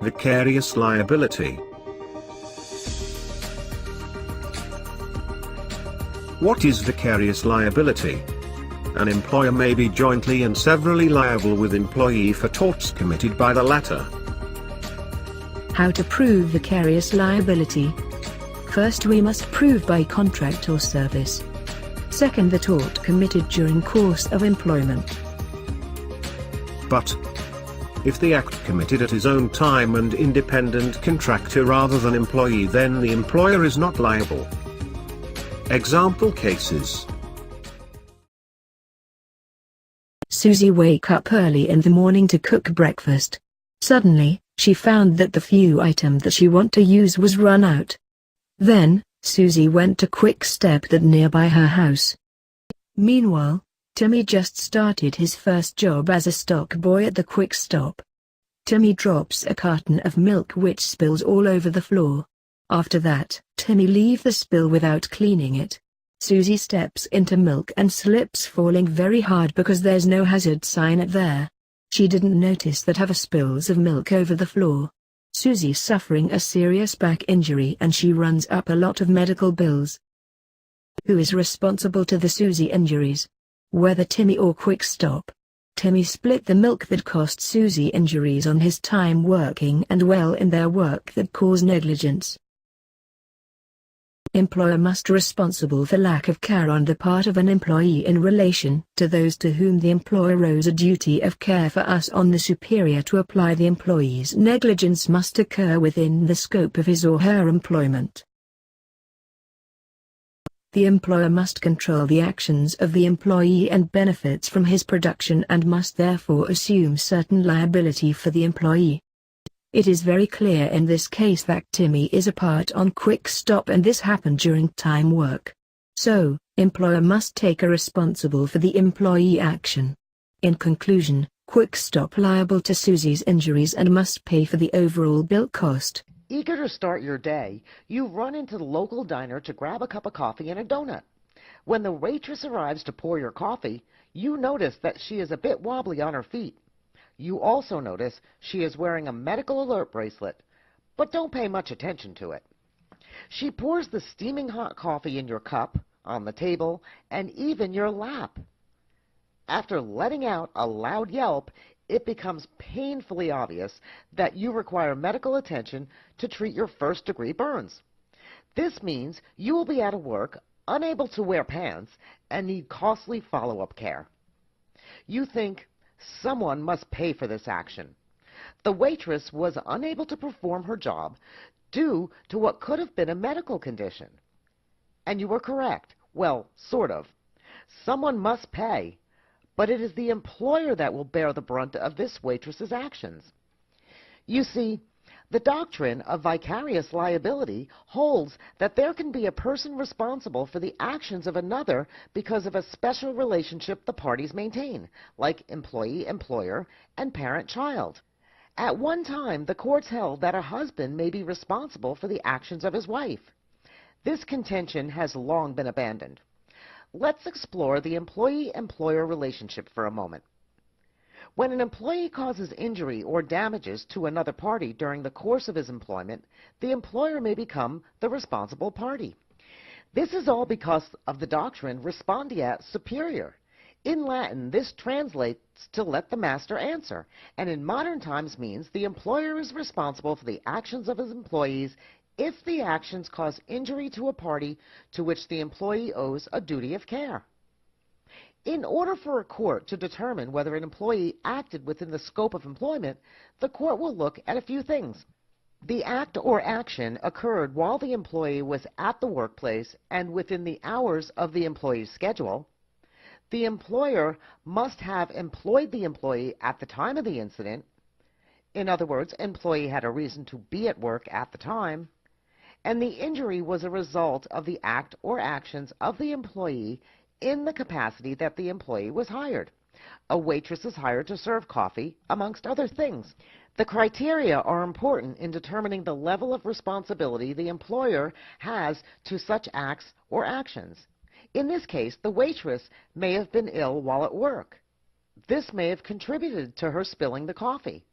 Vicarious liability. What is vicarious liability? An employer may be jointly and severally liable with employee for torts committed by the latter. How to prove vicarious liability? First, we must prove by contract or service. Second, the tort committed during course of employment. But if the act committed at his own time and independent contractor rather than employee, then the employer is not liable. Example cases. Susie woke up early in the morning to cook breakfast. Suddenly, she found that the few item that she wanted to use was run out. Then, Susie went to Quick Stop that nearby her house. Meanwhile, Timmy just started his first job as a stock boy at the Quick Stop. Timmy drops a carton of milk which spills all over the floor. After that, Timmy leaves the spill without cleaning it. Susie steps into milk and slips, falling very hard because there's no hazard sign there. She didn't notice that have spills of milk over the floor. Susie's suffering a serious back injury and she runs up a lot of medical bills. Who is responsible to the Susie injuries? Whether Timmy or Quick Stop. Timmy split the milk that cost Susie injuries on his time working and well in their work that caused negligence. Employer must responsible for lack of care on the part of an employee in relation to those to whom the employer owes a duty of care for us on the superior to apply. The employee's negligence must occur within the scope of his or her employment. The employer must control the actions of the employee and benefits from his production and must therefore assume certain liability for the employee. It is very clear in this case that Timmy is a part on Quick Stop and this happened during time work. So, employer must take a responsible for the employee action. In conclusion, Quick Stop liable to Susie's injuries and must pay for the overall bill cost. Eager to start your day, you run into the local diner to grab a cup of coffee and a donut. When the waitress arrives to pour your coffee, you notice that she is a bit wobbly on her feet. You also notice she is wearing a medical alert bracelet, but don't pay much attention to it. She pours the steaming hot coffee in your cup, on the table, and even your lap. After letting out a loud yelp, it becomes painfully obvious that you require medical attention to treat your first-degree burns. This means you will be out of work, unable to wear pants, and need costly follow-up care. You think, someone must pay for this action. The waitress was unable to perform her job due to what could have been a medical condition. And you were correct. Well, sort of. Someone must pay, but it is the employer that will bear the brunt of this waitress's actions. You see, the doctrine of vicarious liability holds that there can be a person responsible for the actions of another because of a special relationship the parties maintain, like employee-employer and parent-child. At one time, the courts held that a husband may be responsible for the actions of his wife. This contention has long been abandoned. Let's explore the employee-employer relationship for a moment. When an employee causes injury or damages to another party during the course of his employment, the employer may become the responsible party. This is all because of the doctrine respondeat superior. In Latin, this translates to let the master answer, and in modern times means the employer is responsible for the actions of his employees if the actions cause injury to a party to which the employee owes a duty of care. In order for a court to determine whether an employee acted within the scope of employment, the court will look at a few things. The act or action occurred while the employee was at the workplace and within the hours of the employee's schedule. The employer must have employed the employee at the time of the incident. In other words, employee had a reason to be at work at the time. And the injury was a result of the act or actions of the employee in the capacity that the employee was hired. A waitress is hired to serve coffee, amongst other things. The criteria are important in determining the level of responsibility the employer has to such acts or actions. In this case, the waitress may have been ill while at work. This may have contributed to her spilling the coffee.